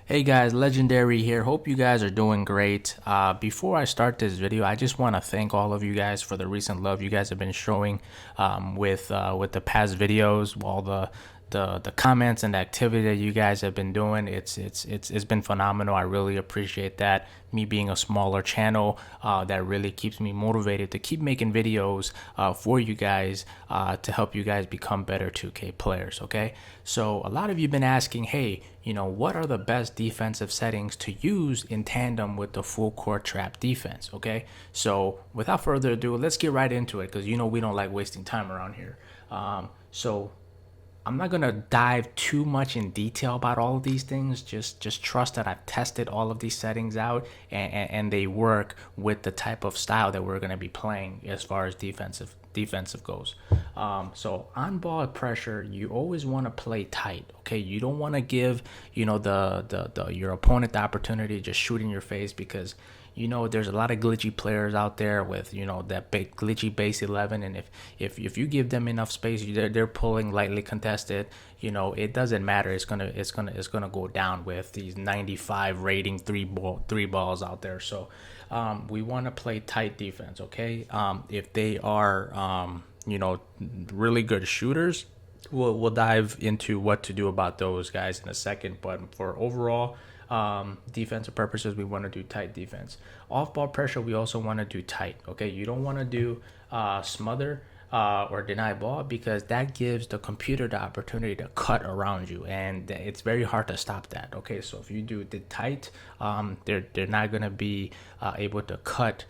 Hey guys, Legendary here. Hope you guys are doing great. Before I start this video, I just want to thank all of you guys for the recent love you guys have been showing with the past videos, all the comments and the activity that you guys have been doing. It's been phenomenal. I really appreciate that. Me being a smaller channel, that really keeps me motivated to keep making videos for you guys to help you guys become better 2K players. Okay, so a lot of you have been asking, hey, what are the best defensive settings to use in tandem with the full court trap defense? Okay, so without further ado, let's get right into it, because we don't like wasting time around here. So I'm not gonna dive too much in detail about all of these things. Just trust that I've tested all of these settings out, and they work with the type of style that we're gonna be playing as far as defensive goes. So on ball pressure, you always want to play tight. Okay, you don't want to give your opponent the opportunity to just shoot in your face, because there's a lot of glitchy players out there with that big glitchy base 11, and if you give them enough space, they're pulling lightly contested. It doesn't matter. It's gonna go down with these 95 rating three balls out there. So we want to play tight defense. Okay, if they are really good shooters, we'll dive into what to do about those guys in a second. But for overall defensive purposes, we want to do tight defense. Off ball pressure, we also want to do tight. Okay, you don't want to do smother or deny ball, because that gives the computer the opportunity to cut around you, and it's very hard to stop that. Okay, so if you do the tight, they're not going to be able to cut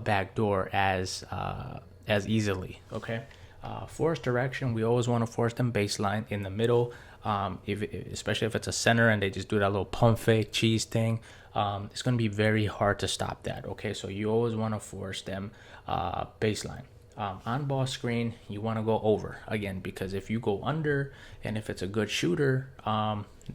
backdoor as easily. Okay, force direction, we always want to force them baseline in the middle. Especially if it's a center and they just do that little pump fake cheese thing, it's going to be very hard to stop that. Okay, so you always want to force them baseline. On ball screen, you want to go over again, because if you go under, and if it's a good shooter,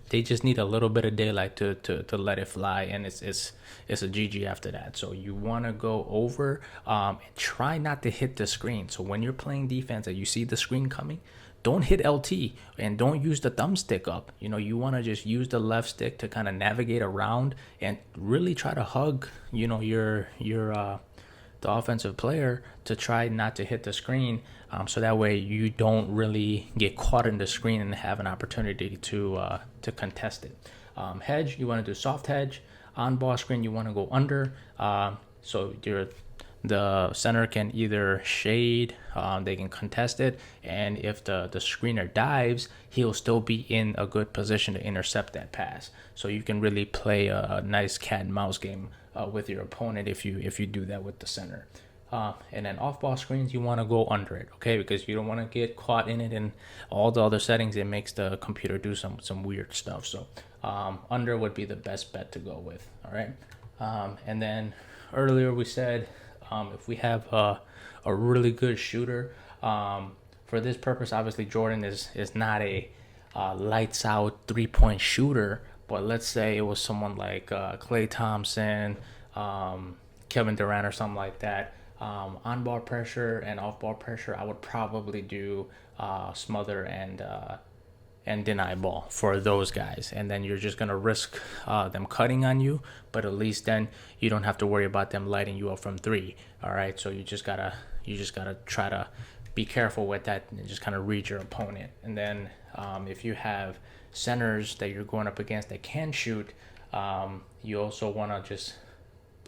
they just need a little bit of daylight to let it fly, and it's a GG after that. So you want to go over, and try not to hit the screen. So when you're playing defense and you see the screen coming, don't hit LT, and don't use the thumbstick up. You want to just use the left stick to kind of navigate around and really try to hug the offensive player to try not to hit the screen, so that way you don't really get caught in the screen and have an opportunity to contest it. Hedge, you want to do soft hedge. On ball screen, you want to go under, so the center can either shade, they can contest it, and if the screener dives, he'll still be in a good position to intercept that pass. So you can really play a nice cat and mouse game with your opponent if you do that with the center. And then off ball screens, you want to go under it, okay, because you don't want to get caught in it, and all the other settings, it makes the computer do some weird stuff. So under would be the best bet to go with. All right, and then earlier we said, if we have a really good shooter, for this purpose, obviously Jordan is not a lights out 3-point shooter, but let's say it was someone like Klay Thompson, Kevin Durant, or something like that. On ball pressure and off ball pressure, I would probably do smother and deny ball for those guys, and then you're just gonna risk them cutting on you, but at least then you don't have to worry about them lighting you up from three. All right, so you just gotta try to be careful with that and just kind of read your opponent. And then if you have centers that you're going up against that can shoot, you also want to just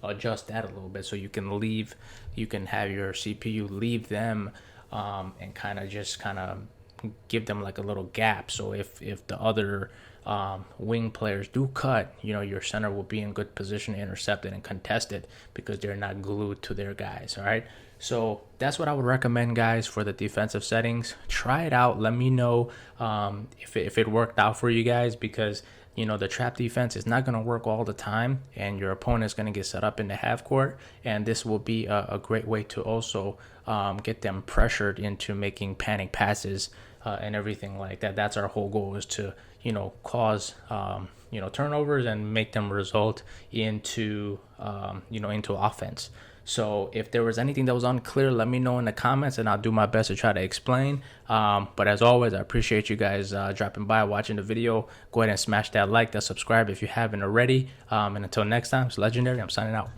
adjust that a little bit, so you can have your CPU leave them, and kind of give them like a little gap. So if the other wing players do cut, your center will be in good position to intercept it and contest it, because they're not glued to their guys. All right, so that's what I would recommend, guys, for the defensive settings. Try it out, let me know if it worked out for you guys, because the trap defense is not going to work all the time, and your opponent is going to get set up in the half court, and this will be a great way to also get them pressured into making panic passes and everything like that. That's our whole goal, is to cause turnovers and make them result into into offense. So if there was anything that was unclear, let me know in the comments and I'll do my best to try to explain. But as always, I appreciate you guys dropping by, watching the video. Go ahead and smash that like, that subscribe if you haven't already. And until next time, it's legendary. I'm signing out.